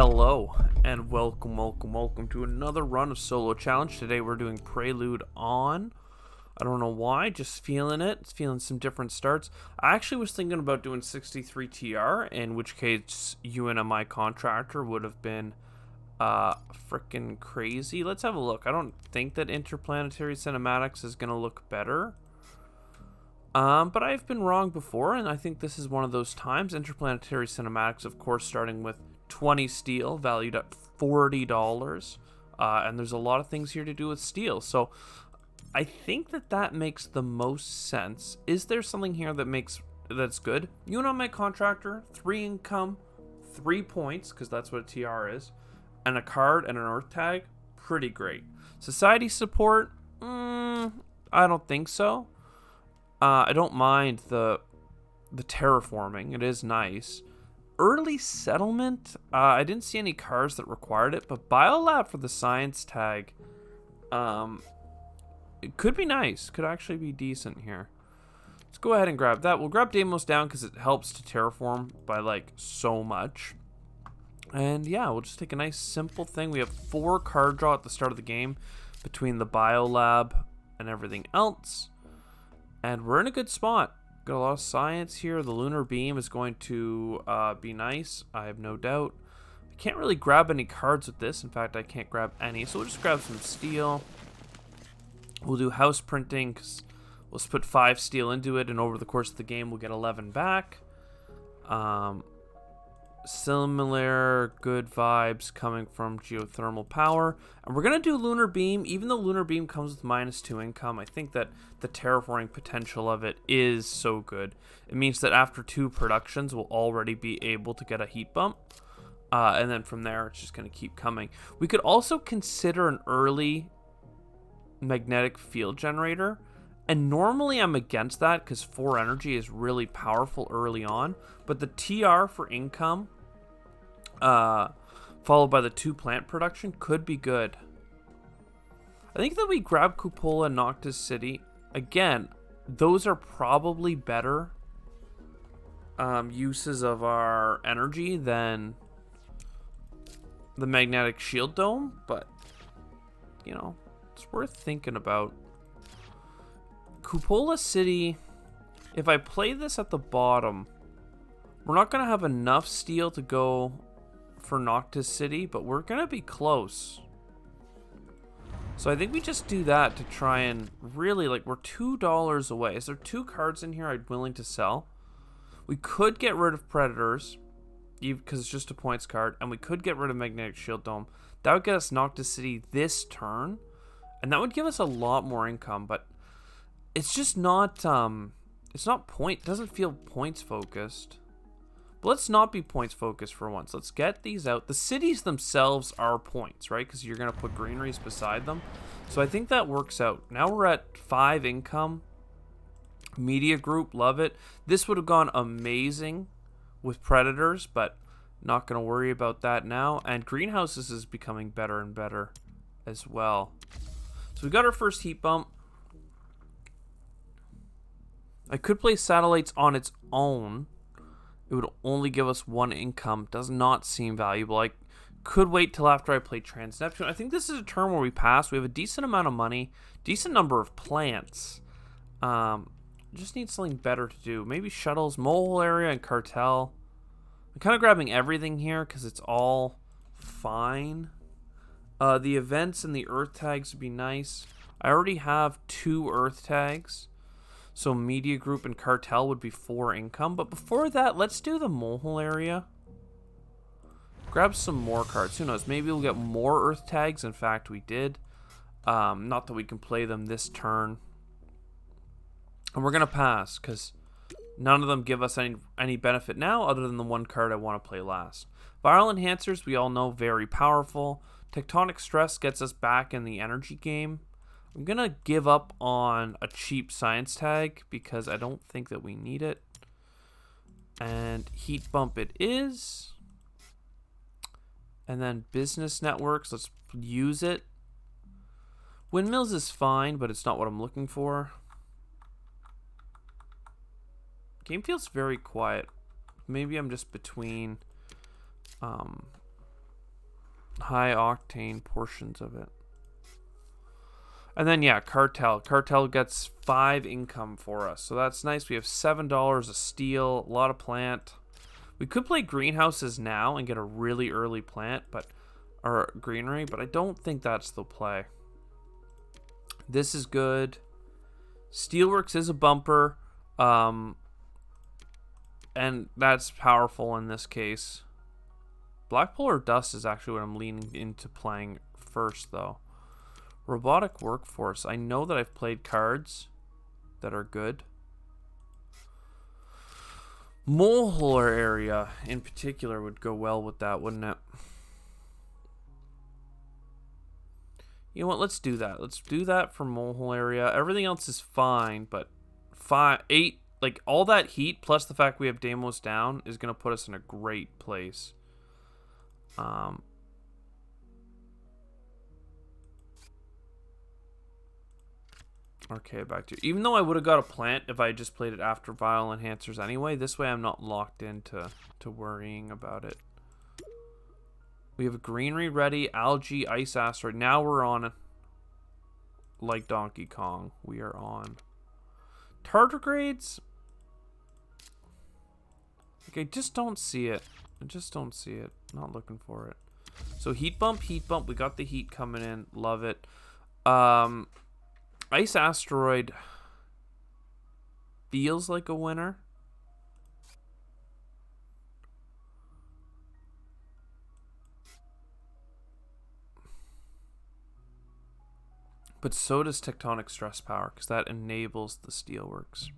Hello and welcome to another run of Solo Challenge. Today we're doing Prelude on. I don't know why, just feeling it. It's feeling some different starts. I actually was thinking about doing 63 TR, in which case UNMI Contractor would have been freaking crazy. Let's have a look. I don't think that Interplanetary Cinematics is going to look better. But I've been wrong before, and I think this is one of those times. Interplanetary Cinematics, of course, starting with 20 steel, valued at $40. And there's a lot of things here to do with steel. So I think that makes the most sense. Is there something here that's good? UNMI Contractor, 3 income, 3 points, because that's what a TR is, and a card and an Earth tag, pretty great. Society support, I don't think so. I don't mind the terraforming. It is nice. Early settlement, I didn't see any cards that required it, but Biolab for the science tag, it could be nice. Could actually be decent here. Let's go ahead and grab that. We'll grab Deimos down because it helps to terraform by like so much. And yeah, we'll just take a nice simple thing. We have 4 card draw at the start of the game between the Biolab and everything else. And we're in a good spot. Got a lot of science here. The lunar beam is going to be nice, I have no doubt. I can't really grab any cards with this. In fact, I can't grab any. So we'll just grab some steel. We'll do house printing because we'll put 5 steel into it, and over the course of the game, we'll get 11 back. Similar good vibes coming from geothermal power, and we're gonna do lunar beam. Even though lunar beam comes with -2 income, I think that the terraforming potential of it is so good. It means that after 2 productions we'll already be able to get a heat bump, and then from there it's just gonna keep coming. We could also consider an early magnetic field generator, and normally I'm against that because 4 energy is really powerful early on, but the TR for income followed by the 2 plant production could be good. I think that we grab Cupola and Noctis City. Again, those are probably better uses of our energy than the magnetic shield dome, but you know, it's worth thinking about. Cupola City, if I play this at the bottom, we're not going to have enough steel to go for Noctis City, but we're going to be close. So I think we just do that to try and really, like, we're $2 away. Is there 2 cards in here I'm willing to sell? We could get rid of Predators, because it's just a points card, and we could get rid of Magnetic Shield Dome. That would get us Noctis City this turn, and that would give us a lot more income, but it's just not, it doesn't feel points focused. But let's not be points focused for once. Let's get these out. The cities themselves are points, right? Because you're going to put greeneries beside them. So I think that works out. Now we're at 5 income. Media group, love it. This would have gone amazing with Predators, but not going to worry about that now. And greenhouses is becoming better and better as well. So we got our first heat bump. I could play satellites on its own. It would only give us 1 income. Does not seem valuable. I could wait till after I play Trans-Neptune. I think this is a turn where we pass. We have a decent amount of money. Decent number of plants. Just need something better to do. Maybe shuttles, mole area, and cartel. I'm kind of grabbing everything here because it's all fine. The events and the earth tags would be nice. I already have 2 earth tags. So media group and cartel would be 4 income. But before that, let's do the mole area. Grab some more cards. Who knows? Maybe we'll get more earth tags. In fact, we did. Not that we can play them this turn. And we're going to pass because none of them give us any benefit now other than the 1 card I want to play last. Viral enhancers, we all know, very powerful. Tectonic stress gets us back in the energy game. I'm going to give up on a cheap science tag because I don't think that we need it. And heat bump it is. And then business networks, let's use it. Windmills is fine, but it's not what I'm looking for. Game feels very quiet. Maybe I'm just between high octane portions of it. And then, yeah, Cartel. Cartel gets 5 income for us. So that's nice. We have $7 of steel, a lot of plant. We could play greenhouses now and get a really early plant, or greenery, but I don't think that's the play. This is good. Steelworks is a bumper. And that's powerful in this case. Black Polar Dust is actually what I'm leaning into playing first, though. Robotic Workforce. I know that I've played cards that are good. Molehuller area in particular would go well with that, wouldn't it? You know what? Let's do that. Let's do that for Molehole area. Everything else is fine, but 8, like all that heat plus the fact we have Deimos down is going to put us in a great place. Okay, back to you. Even though I would have got a plant if I just played it after Vial Enhancers anyway, this way I'm not locked into worrying about it. We have a greenery ready, algae, ice asteroid. Now we're on, like Donkey Kong, we are on tardigrades. Like, I just don't see it. I just don't see it. Not looking for it. So heat bump, heat bump. We got the heat coming in. Love it. Ice asteroid feels like a winner. But so does tectonic stress power, because that enables the steelworks.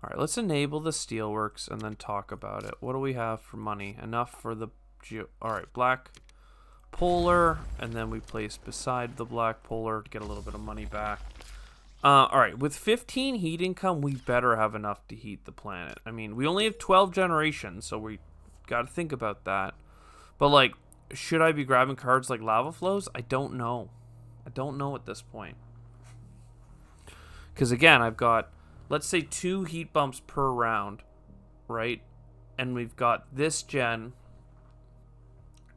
Alright, let's enable the steelworks and then talk about it. What do we have for money? Enough for the Alright, black polar, and then we place beside the black polar to get a little bit of money back. Alright, with 15 heat income, we better have enough to heat the planet. I mean, we only have 12 generations, so we gotta think about that. But, like, should I be grabbing cards like Lava Flows? I don't know. I don't know at this point. Because, again, I've got, let's say, 2 heat bumps per round, right? And we've got this gen,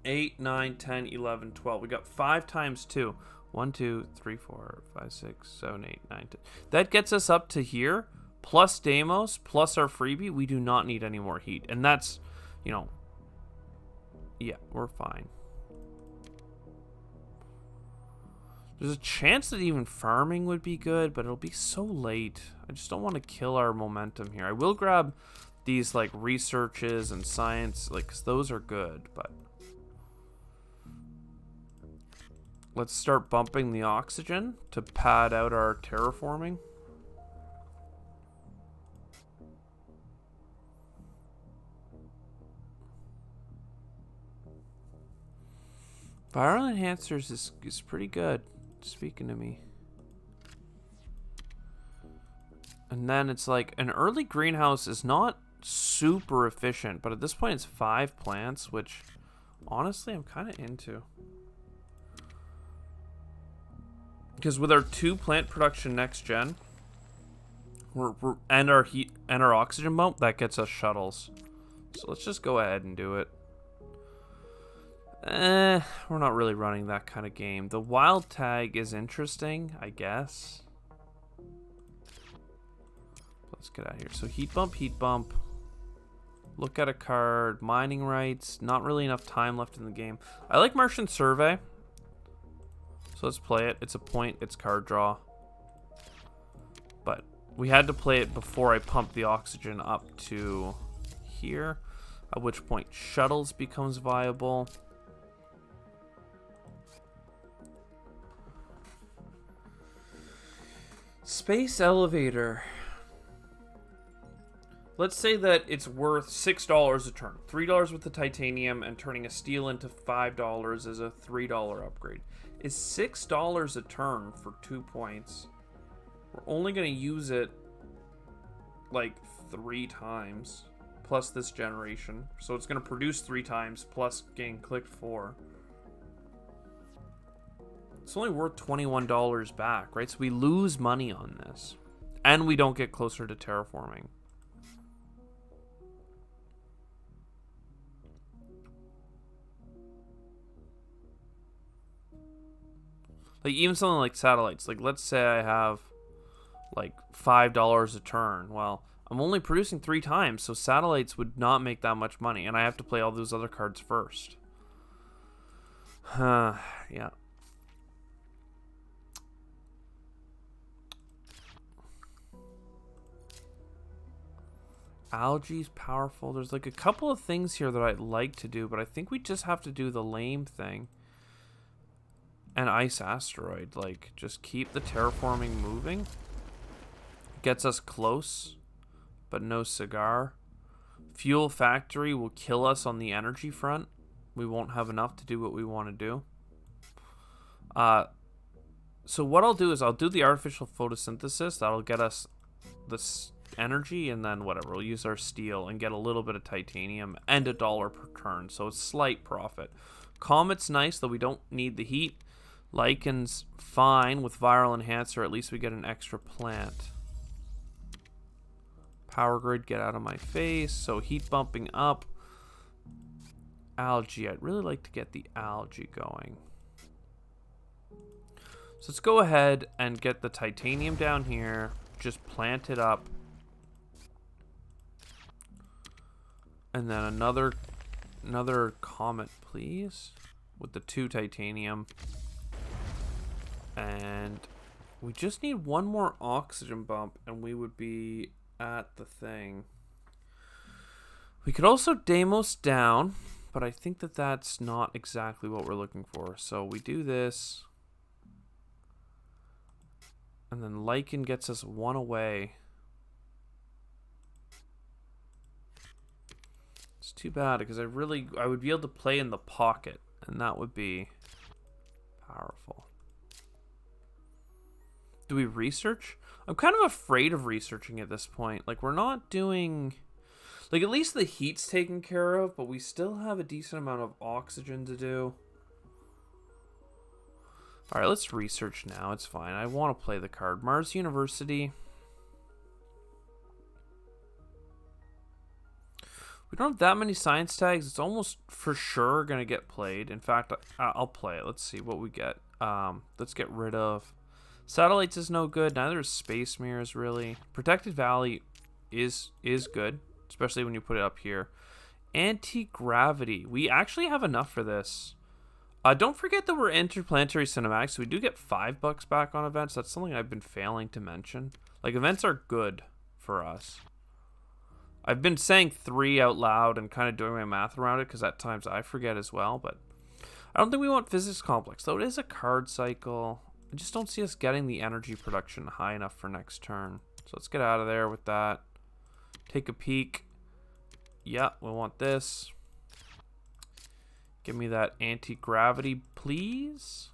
8, 9, 10, 11, 12. We got 5 times 2. 1, 2, 3, 4, 5, 6, 7, 8, 9, 10. That gets us up to here, plus Deimos, plus our freebie. We do not need any more heat. And that's, you know, yeah, we're fine. There's a chance that even farming would be good, but it'll be so late. I just don't want to kill our momentum here. I will grab these, like, researches and science, like, 'cause those are good, but let's start bumping the oxygen to pad out our terraforming. Viral enhancers is pretty good, speaking to me. And then it's like an early greenhouse is not super efficient, but at this point it's 5 plants, which honestly I'm kind of into. Because with our 2 plant production next gen, and our heat and our oxygen bump, that gets us shuttles. So let's just go ahead and do it. We're not really running that kind of game. The wild tag is interesting, I guess. Let's get out of here. So heat bump, heat bump. Look at a card. Mining rights. Not really enough time left in the game. I like Martian Survey. So let's play it. It's a point. It's card draw. But we had to play it before I pumped the oxygen up to here. At which point shuttles becomes viable. Space elevator. Let's say that it's worth $6 a turn. $3 with the titanium, and turning a steel into $5 is a $3 upgrade. Is $6 a turn for 2 points? We're only going to use it like 3 times, plus this generation. So it's going to produce 3 times, plus gain clicked 4. It's only worth $21 back, right? So we lose money on this. And we don't get closer to terraforming. Like, even something like satellites. Like, let's say I have, like, $5 a turn. Well, I'm only producing 3 times, so satellites would not make that much money. And I have to play all those other cards first. Yeah. Algae's powerful. There's like a couple of things here that I'd like to do, but I think we just have to do the lame thing. And ice asteroid. Like, just keep the terraforming moving. Gets us close, but no cigar. Fuel factory will kill us on the energy front. We won't have enough to do what we want to do. So what I'll do is I'll do the artificial photosynthesis. That'll get us this energy, and then whatever, we'll use our steel and get a little bit of titanium and $1 per turn, so it's slight profit. Comet's nice, though we don't need the heat. Lichen's fine with viral enhancer. At least we get an extra plant. Power grid, get out of my face. So heat bumping up. Algae, I'd really like to get the algae going. So let's go ahead and get the titanium down here. Just plant it up. And then another comet, please, with the 2 titanium. And we just need one more oxygen bump, and we would be at the thing. We could also Deimos down, but I think that that's not exactly what we're looking for. So we do this. And then Lichen gets us 1 away. It's too bad because I would be able to play in the pocket, and that would be powerful. Do we research? I'm kind of afraid of researching at this point. Like, we're not doing... Like, at least the heat's taken care of, but we still have a decent amount of oxygen to do. Alright, let's research now. It's fine. I want to play the card. Mars University. We don't have that many science tags. It's almost for sure going to get played. In fact, I'll play it. Let's see what we get. Let's get rid of... Satellites is no good. Neither is Space Mirrors, really. Protected Valley is good, especially when you put it up here. Anti-gravity. We actually have enough for this. Don't forget that we're interplanetary cinematics, so we do get $5 back on events. That's something I've been failing to mention. Like, events are good for us. I've been saying 3 out loud and kind of doing my math around it because at times I forget as well, but I don't think we want physics complex, though it is a card cycle. I just don't see us getting the energy production high enough for next turn. So let's get out of there with that. Take a peek. Yeah, we want this. Give me that anti-gravity, please.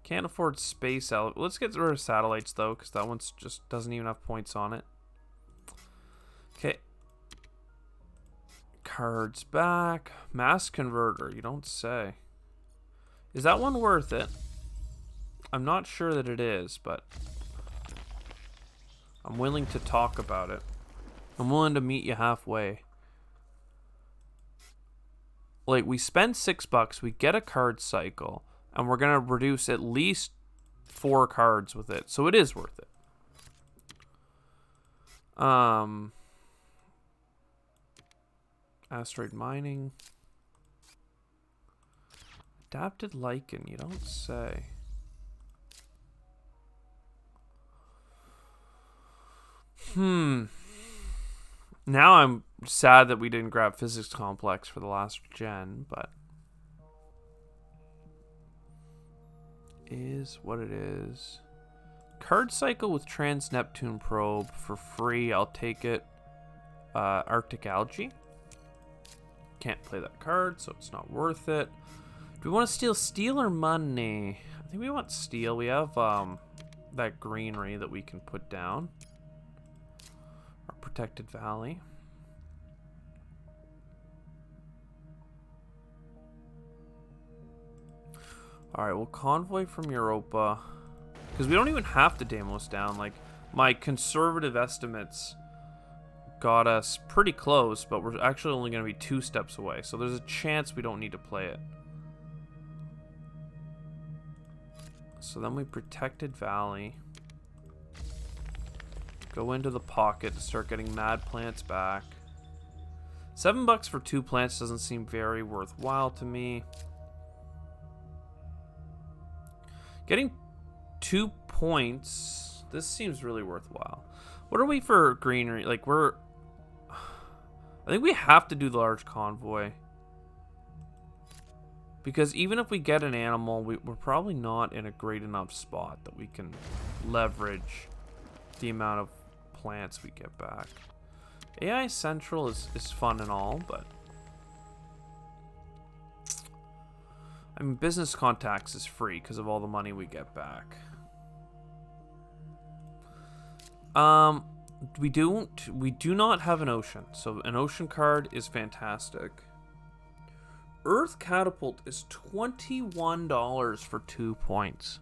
Can't afford space out. Let's get rid of satellites, though, because that one's just doesn't even have points on it. Okay. Cards back. Mass converter, you don't say. Is that one worth it? I'm not sure that it is, but I'm willing to talk about it. I'm willing to meet you halfway. Like, we spend $6, we get a card cycle, and we're going to reduce at least 4 cards with it. So it is worth it. Asteroid mining. Adapted lichen, you don't say. Now I'm sad that we didn't grab physics complex for the last gen, but is what it is. Card cycle with Trans-Neptune probe for free. I'll take it. Arctic algae. Can't play that card, so it's not worth it. Do we want to steal steel or money? I think we want steel. We have that greenery that we can put down. Our protected valley. Alright, we'll convoy from Europa. Because we don't even have to Deimos down. Like, my conservative estimates got us pretty close, but we're actually only going to be 2 steps away. So there's a chance we don't need to play it. So then we protected Valley. Go into the pocket to start getting mad plants back. $7 for 2 plants doesn't seem very worthwhile to me. Getting 2 points, this seems really worthwhile. What are we for greenery? Like I think we have to do the large convoy. Because even if we get an animal, we're probably not in a great enough spot that we can leverage the amount of plants we get back. AI Central is fun and all, but I mean, business contacts is free because of all the money we get back. We do not have an ocean, so an ocean card is fantastic. Earth Catapult is $21 for 2 points.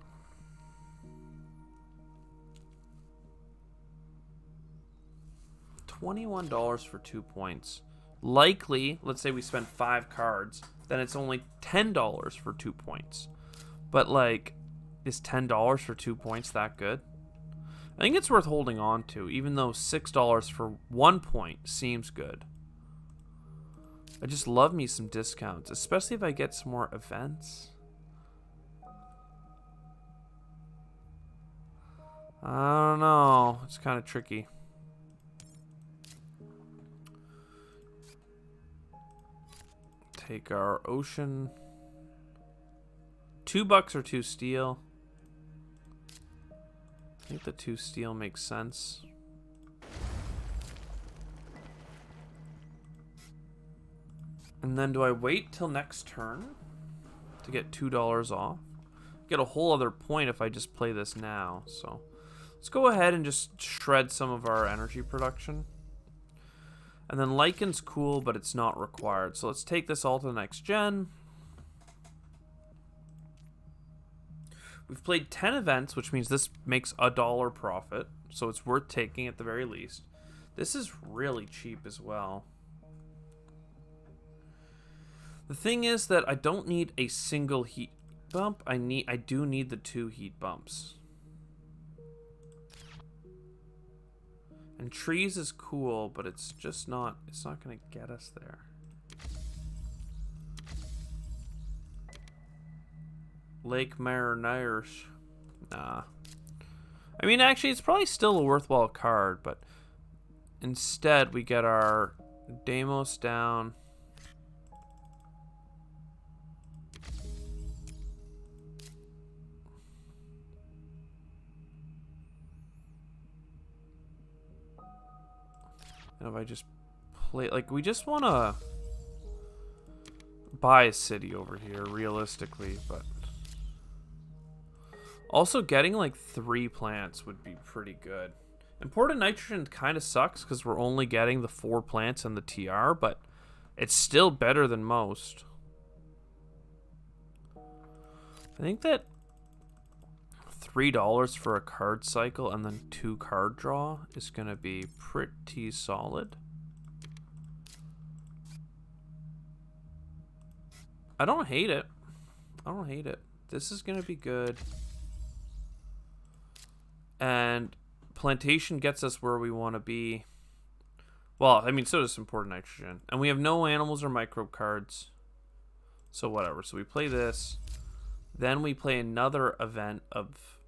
$21 for 2 points. Likely, let's say we spend 5 cards, then it's only $10 for 2 points. But like, is $10 for 2 points that good? I think it's worth holding on to, even though $6 for 1 point seems good. I just love me some discounts, especially if I get some more events. I don't know. It's kind of tricky. Take our ocean. $2 or 2 steel. I think the 2 steel makes sense. And then do I wait till next turn to get $2 off? Get a whole other point if I just play this now. So let's go ahead and just shred some of our energy production. And then Lycan's cool, but it's not required. So let's take this all to the next gen. We've played 10 events, which means this makes $1 profit. So it's worth taking at the very least. This is really cheap as well. The thing is that I don't need a single heat bump. I do need the 2 heat bumps. And trees is cool, but it's just not, it's not going to get us there. Lake Mariners. Nah. I mean, actually, it's probably still a worthwhile card, but instead we get our Deimos down. And if I just play, like, we just want to buy a city over here, realistically, but also getting like 3 plants would be pretty good. Imported nitrogen kind of sucks because we're only getting the 4 plants and the TR, but it's still better than most. I think that $3 for a card cycle and then 2 card draw is going to be pretty solid. I don't hate it. I don't hate it. This is going to be good. And plantation gets us where we want to be. Well, I mean, so does imported nitrogen. And we have no animals or microbe cards. So whatever. So we play this. Then we play another event of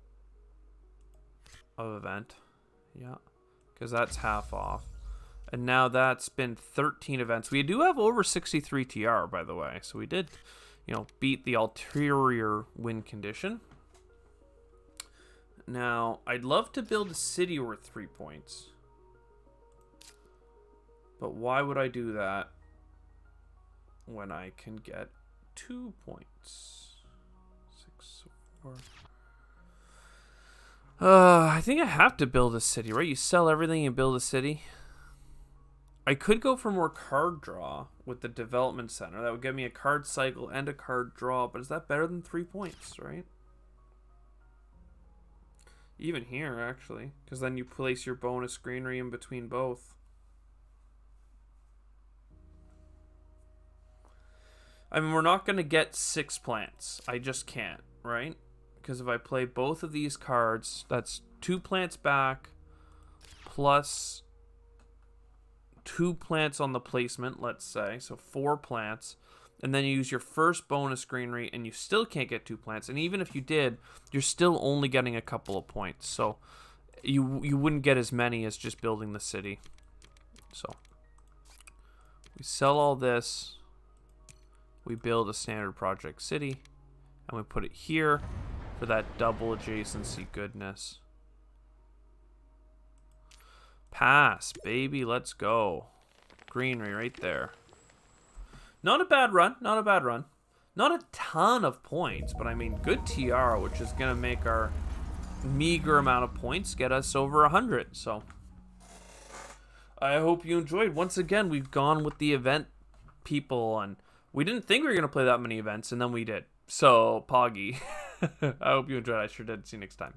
event. Yeah. Because that's half off. And now that's been 13 events. We do have over 63 TR, by the way. So we did, you know, beat the ulterior win condition. Now, I'd love to build a city worth 3 points. But why would I do that when I can get 2 points? 6, 4. I think I have to build a city, right? You sell everything and build a city. I could go for more card draw with the development center. That would give me a card cycle and a card draw. But is that better than 3 points, right? Even here, actually. Because then you place your bonus greenery in between both. I mean, we're not going to get 6 plants. I just can't, right? Because if I play both of these cards, that's 2 plants back plus 2 plants on the placement, let's say. So 4 plants. And then you use your first bonus greenery, and you still can't get 2 plants. And even if you did, you're still only getting a couple of points. So you wouldn't get as many as just building the city. So we sell all this. We build a standard project city. And we put it here for that double adjacency goodness. Pass, baby. Let's go. Greenery right there. Not a bad run. Not a bad run. Not a ton of points, but I mean, good TR, which is going to make our meager amount of points get us over 100. So I hope you enjoyed. Once again, we've gone with the event people, and we didn't think we were going to play that many events, and then we did. So, Poggy, I hope you enjoyed. I sure did. See you next time.